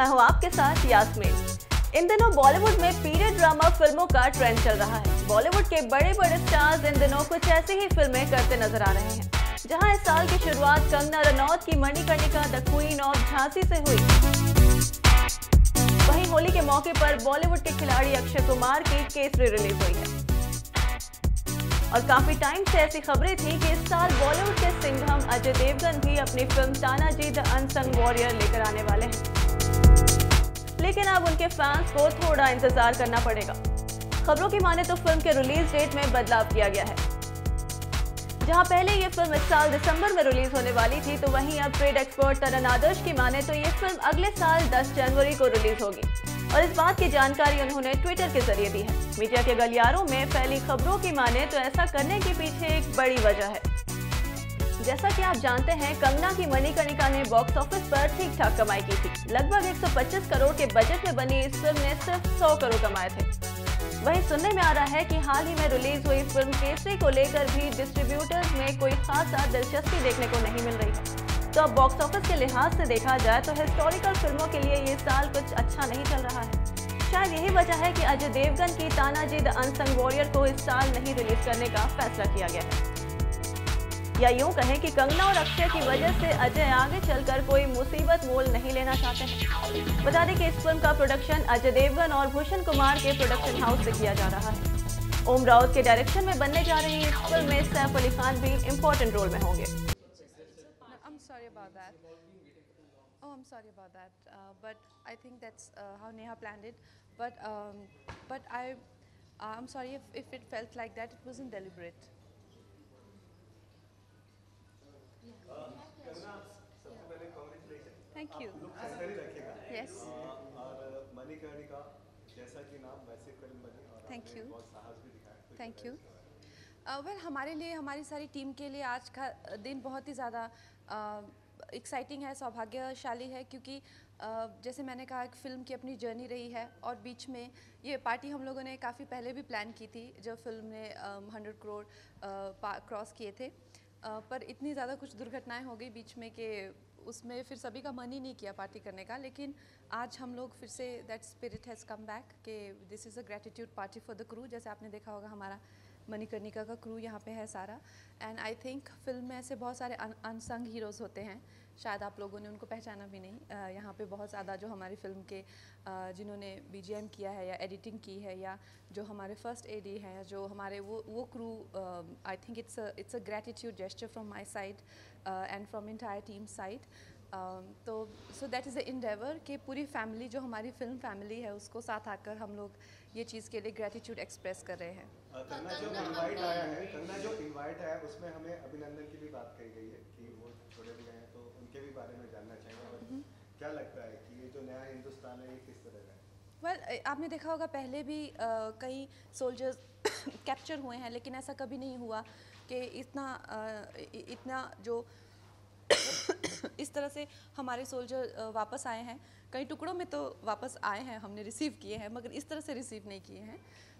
मैं हूँ आपके साथ यास्मीन। इन दिनों बॉलीवुड में पीरियड ड्रामा फिल्मों का ट्रेंड चल रहा है। बॉलीवुड के बड़े बड़े स्टार्स इन दिनों कुछ ऐसी ही फिल्में करते नजर आ रहे हैं। जहां इस साल की शुरुआत कंगना रनौत की Manikarnika the queen of Jhansi से हुई, वहीं होली के मौके पर बॉलीवुड के खिलाड़ी अक्षय कुमार की केसरी रिलीज हुई है। और काफी टाइम से ऐसी खबरें थी कि इस साल बॉलीवुड के सिंघम अजय देवगन भी अपनी film Tanaji the unsung warrior लेकर आने वाले हैं, लेकिन अब उनके फैंस को थोड़ा इंतजार करना पड़ेगा। खबरों की माने तो फिल्म के रिलीज डेट में बदलाव किया गया है। जहां पहले ये फिल्म इस साल दिसंबर में रिलीज होने वाली थी, तो वहीं अब ट्रेड एक्सपर्ट तरन आदर्श की माने तो ये फिल्म अगले साल 10 जनवरी को रिलीज होगी। और इस बात की जानकारी उन्होंने ट्विटर के जरिए दी है। मीडिया के गलियारों में फैली खबरों की माने तो ऐसा करने के पीछे एक बड़ी वजह है। जैसा कि आप जानते हैं, कंगना की मणिकर्णिका ने बॉक्स ऑफिस पर ठीक ठाक कमाई की थी। लगभग 125 करोड़ के बजट में बनी इस फिल्म ने सिर्फ 100 करोड़ कमाए थे। वहीं सुनने में आ रहा है कि हाल ही में रिलीज हुई फिल्म केसरी को लेकर भी डिस्ट्रीब्यूटर्स में कोई खासा दिलचस्पी देखने को नहीं मिल रही है। तो अब बॉक्स ऑफिस के लिहाज से देखा जाए तो हिस्टोरिकल फिल्मों के लिए ये साल कुछ अच्छा नहीं चल रहा है। शायद यही वजह है कि अजय देवगन की तानाजी द अनसंग वॉरियर को इस साल नहीं रिलीज करने का फैसला किया गया है। या यूं कहें कि कंगना और अक्षय की वजह से अजय आगे चलकर कोई मुसीबत मोल नहीं लेना चाहते हैं। बता दें कि इस फिल्म का प्रोडक्शन अजय देवगन और भूषण कुमार के प्रोडक्शन हाउस से किया जा रहा है। ओम राउत के डायरेक्शन में बनने जा रही इस फिल्म में सैफ अली खान भी इम्पोर्टेंट रोल में होंगे। I'm sorry about that. But I think that's how Neha planned it. But I'm sorry if it felt like that. It wasn't deliberate. सबसे पहले कांग्रेचुलेशन। Thank you. लुक ऐसा ही रखिएगा। Yes. और मणिकर्णिका जैसा कि नाम वैसे फिल्म बनी और Thank you. बहुत साहस भी दिखाया। Thank you. वेल हमारे लिए, हमारी सारी टीम के लिए आज का दिन बहुत ही ज़्यादा एक्साइटिंग है, सौभाग्यशाली है, क्योंकि जैसे मैंने कहा कि फ़िल्म की अपनी जर्नी रही है और बीच में ये पार्टी हम लोगों ने काफ़ी पहले भी प्लान की थी जब फिल्म ने 100 करोड़ क्रॉस किए थे। पर इतनी ज़्यादा कुछ दुर्घटनाएं हो गई बीच में कि उसमें फिर सभी का मन ही नहीं किया पार्टी करने का। लेकिन आज हम लोग फिर से that spirit has come back कि this is a gratitude party for the crew. जैसे आपने देखा होगा हमारा मणिकर्णिका का क्रू यहाँ पे है सारा। एंड आई थिंक फिल्म में ऐसे बहुत सारे अनसंग हीरोज़ होते हैं, शायद आप लोगों ने उनको पहचाना भी नहीं। यहाँ पे बहुत ज़्यादा जो हमारी फिल्म के जिन्होंने BGM किया है या एडिटिंग की है, या जो हमारे फर्स्ट AD हैं, जो हमारे वो crew, I think it's a gratitude gesture from my side and from entire team side. तो so that is a endeavour कि पूरी फैमिली, जो हमारी फिल्म फैमिली है, उसको साथ आकर हम लोग ये चीज़ के लिए ग्रेटिट्यूड एक्सप्रेस कर रहे हैं। कंगना जो इनवाइट आया है उसमें हमें अभिनंदन की भी बात कही गई है कि वो छोड़े हुए हैं, तो उनके भी बारे में जानना चाहिए। क्या लगता है कि ये जो नया हिंदुस्तान है ये किस तरह का है? वेल आपने देखा होगा पहले भी कई सोल्जर्स कैप्चर हुए हैं, लेकिन ऐसा कभी नहीं हुआ कि इतना जो इस तरह से हमारे सोल्जर वापस आए हैं। कई टुकड़ों में तो वापस आए हैं, हमने रिसीव किए हैं, मगर इस तरह से रिसीव नहीं किए हैं।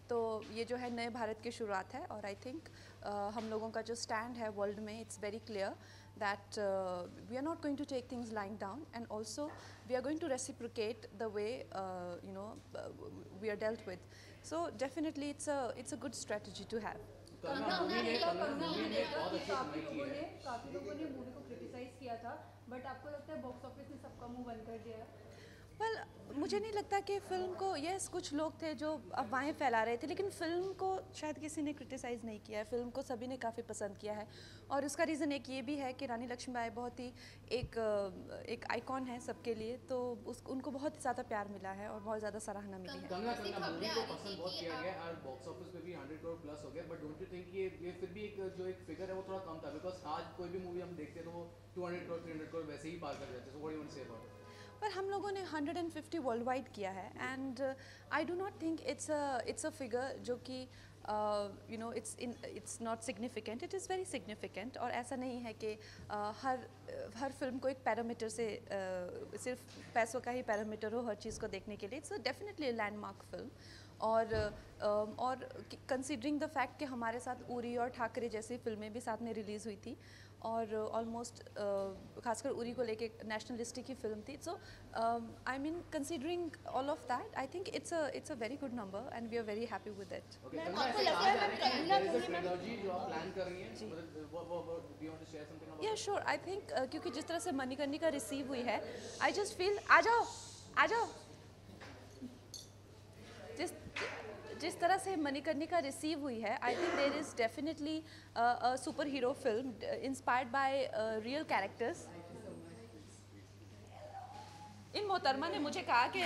तो ये जो है नए भारत की शुरुआत है। और आई थिंक हम लोगों का जो स्टैंड है वर्ल्ड में, it's very clear that we are not going to take things lying down, and also we are going to reciprocate the way we are dealt with. So definitely it's a good strategy to have. काफी लोगों ने movie को criticise किया था, but आपको लगता है box office ने सबका मुंह बंद कर दिया है? वेल मुझे नहीं लगता कि फ़िल्म को, यस कुछ लोग थे जो अफवाहें फैला रहे थे, लेकिन फ़िल्म को शायद किसी ने क्रिटिसाइज़ नहीं किया है। फ़िल्म को सभी ने काफ़ी पसंद किया है, और उसका रीज़न एक ये भी है कि रानी लक्ष्मीबाई बहुत ही एक आइकॉन है सबके लिए, तो उनको बहुत ज़्यादा प्यार मिला है और बहुत ज़्यादा सराहना मिली है। कंगना मूवी को पसंद बहुत किया गया और बॉक्स ऑफिस पे भी 100 करोड़ प्लस हो गया, बट डोंट यू थिंक ये फिर भी एक फिगर है वो थोड़ा कम था? बिकॉज आज कोई भी मूवी हम देखते हैं तो वो 200 करोड़ 300 करोड़ वैसे ही पार कर जाते हैं। So what do you want to say about it? पर हम लोगों ने 150 वर्ल्ड वाइड किया है, and I do not think it's a figure जो कि it's not significant. It is very significant. और ऐसा नहीं है कि हर फिल्म को एक पैरामीटर से सिर्फ पैसों का ही पैरामीटर हो हर चीज़ को देखने के लिए। It's definitely landmark film. और कंसीडरिंग द फैक्ट कि हमारे साथ उरी और ठाकरे जैसी फिल्में भी साथ में रिलीज़ हुई थी, और ऑलमोस्ट खासकर उरी को लेके नेशनलिस्टिक की फिल्म थी. So I mean considering all of that I think it's a very good number and we are very happy with it. Ma'am आपको लगता है मैम कहीं ना कहीं मैम ट्रिलॉजी जो आप प्लान कर रही हैं, मतलब वो do you want to share something about? या श्योर. आई थिंक क्योंकि जिस तरह से मणिकर्णिका रिसीव हुई है, आई जस्ट फील आ जाओ जिस तरह से मणिकर्णिका रिसीव हुई है, I think there is definitely a super hero film inspired by real characters. इन मोहतरमा ने मुझे कहा कि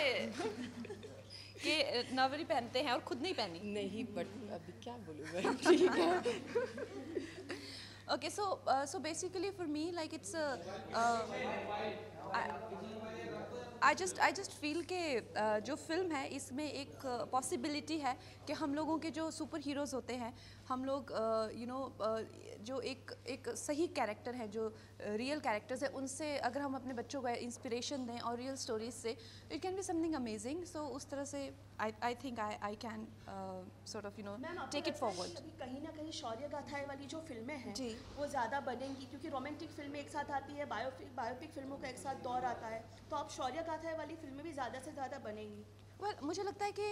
नवरी पहनते हैं और खुद नहीं पहनी. नहीं, बट अभी क्या बोलूँ मैं. ठीक है. Okay, so basically for me, like it's I just feel कि जो फिल्म है इसमें एक पॉसिबिलिटी है कि हम लोगों के जो सुपर हीरोज़ होते हैं, हम लोग जो एक सही कैरेक्टर है, जो रियल कैरेक्टर्स है, उनसे अगर हम अपने बच्चों को इंस्पिरेशन दें और रियल स्टोरीज से, it can be something amazing. So उस तरह से I think I can sort of take it forward. कहीं ना कहीं शौर्य गाथाएं वाली जो फिल्में हैं जी. वो ज़्यादा बनेंगी, क्योंकि रोमांटिक फिल्में एक साथ आती है, बायोपिक फिल्मों का एक साथ दौर आता है, तो अब शौर्य गाथाएं वाली फिल्में भी ज़्यादा से ज़्यादा बनेंगी. मुझे लगता है कि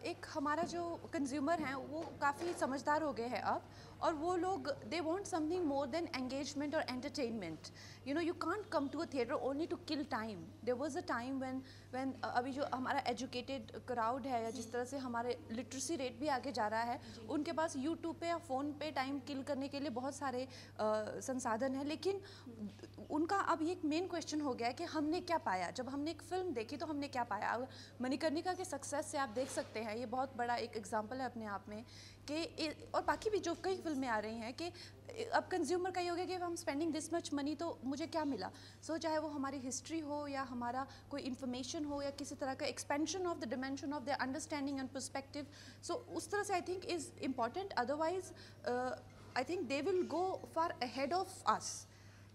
एक हमारा जो कंज्यूमर हैं वो काफ़ी समझदार हो गए हैं अब, और वो लोग they want something more than engagement और entertainment. You can't come to a theatre only to kill time. There was a time when अभी जो हमारा एजुकेटेड क्राउड है, या जिस तरह से हमारे लिटरेसी रेट भी आगे जा रहा है, उनके पास यूट्यूब पे या फ़ोन पे टाइम किल करने के लिए बहुत सारे संसाधन हैं. लेकिन उनका अब ये एक मेन क्वेश्चन हो गया है कि हमने क्या पाया. जब हमने एक फ़िल्म देखी तो हमने क्या पाया. मणिकर्णिका के सक्सेस से आप देख सकते हैं, ये बहुत बड़ा एक एग्जांपल है अपने आप में कि, और बाकी भी जो कई फिल्में आ रही हैं, कि अब कंज्यूमर का ये हो गया कि हम स्पेंडिंग दिस मच मनी तो मुझे क्या मिला. सो चाहे वो हमारी हिस्ट्री हो या हमारा कोई इन्फॉर्मेशन हो या किसी तरह का expansion of the dimension of the understanding and perspective, so उस तरह से I think is important. Otherwise I think they will go far ahead of us.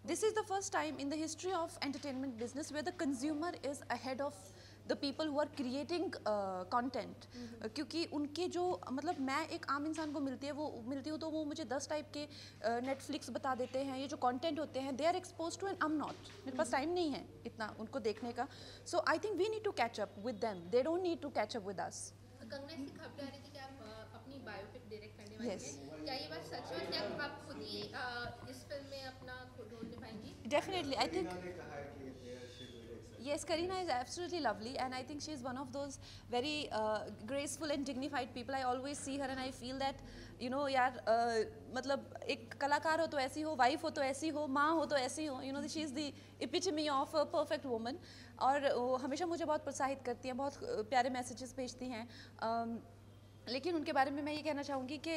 This is the first time in the history of entertainment business where the consumer is ahead of the people who are creating content. क्योंकि उनके जो, मतलब मैं एक आम इंसान को मिलती हूँ तो वो मुझे 10 टाइप के नेटफ्लिक्स बता देते हैं. ये जो कंटेंट होते हैं they are exposed to, and I am not. मेरे पास टाइम नहीं है इतना उनको देखने का. So I think we need to catch up with them, they don't need to catch up with us. Kangana, इसकी खबर आ रही थी कि आप अपनी बायोपिक डायरेक्ट करने वाली हैं. क्या ये बात सच है? क्या आप खुद ही इस फिल्म में अपना role निभाएंगी? Definitely, I think yes, Kareena is absolutely lovely, and I think she is one of those very graceful and dignified people. I always see her and I feel that यार मतलब एक कलाकार हो तो ऐसी हो, वाइफ हो तो ऐसी हो, माँ हो तो ऐसी हो. She is the epitome of a perfect woman. और वो हमेशा मुझे बहुत प्रोत्साहित करती हैं, बहुत प्यारे मैसेजेस भेजती हैं. लेकिन उनके बारे में मैं ये कहना चाहूँगी कि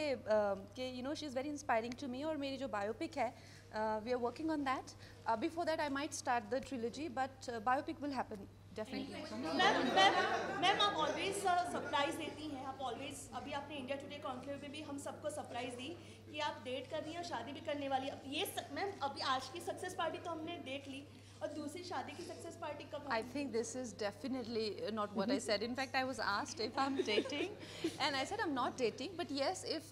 she is very inspiring to me. और मेरी जो बायोपिक है, we are working on that. Before that I might start the trilogy, but biopic will happen definitely. Ma'am आप ऑलवेज सरप्राइज देती हैं. आप ऑलवेज, अभी आपने इंडिया टुडे कॉन्क्लेव में भी हम सबको सरप्राइज दी कि आप डेट कर रही हैं और शादी भी करने वाली. अब ये मैम, अभी आज की सक्सेस पार्टी तो हमने देख ली, और दूसरी शादी की सक्सेस पार्टी कब? I think this is definitely not what I said. In fact, I was asked if I'm dating, and I said I'm not dating. But yes, if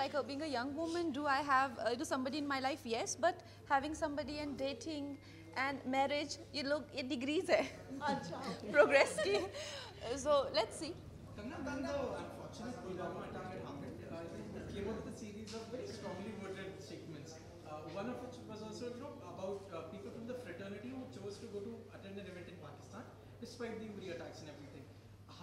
like being a young woman, do I have somebody in my life? Yes, but having somebody and dating and marriage, ये लोग ये degrees है. अच्छा. Progress की. So let's see. When the unfortunate Pulwama attack had happened, came out with a series of very strongly worded statements. One of which was also about people from the fraternity who chose to go to attend an event in Pakistan despite the Uri attacks and everything.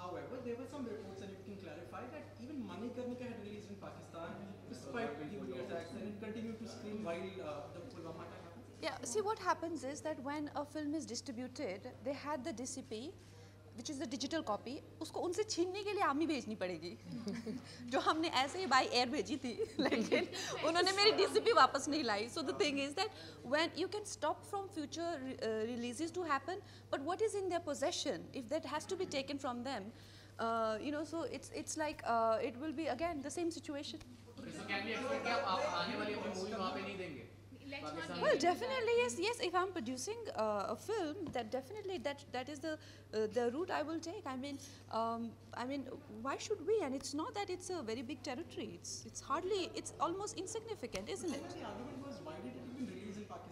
However, there were some reports, and you can clarify, that even Manikarnika had released in Pakistan despite the Uri attacks, and it continued to screen while the Pulwama attack happened. Yeah, see what happens is that when a film is distributed, they had the DCP, which is the digital copy. उसको उनसे छीनने के लिए army भेजनी पड़ेगी. जो हमने ऐसे ही बाई एयर भेजी थी, लेकिन उन्होंने मेरी DCP वापस नहीं लाई. So the thing is that when you can stop from future releases to happen, but what is in their possession, if that has to be taken from them, so it's like it will be again the same situation. So can we expect कि आप आने वाली अपनी movie वहाँ पे नहीं देंगे? Well, definitely yes. If I'm producing a film, that definitely that is the route I will take. I mean, why should we? And it's not that it's a very big territory. It's almost insignificant, isn't it? The argument was, why did it even release in Pakistan?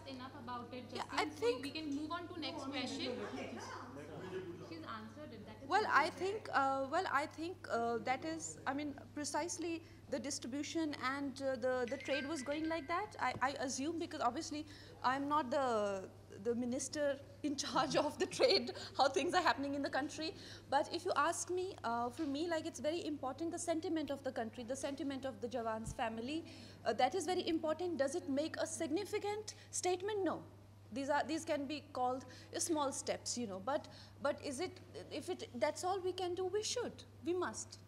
discussed enough about it. Yeah, Justin, I think- we can move on to next question. She's answered it. That is Well, I think that is, I mean, precisely the distribution and the trade was going like that. I assume, because obviously I'm not the minister in charge of the trade, how things are happening in the country. But if you ask me, for me, like, it's very important, the sentiment of the country, the sentiment of the Jawan's family, that is very important. Does it make a significant statement? No. These can be called small steps, you know. But is it, if it, that's all we can do, we should, we must.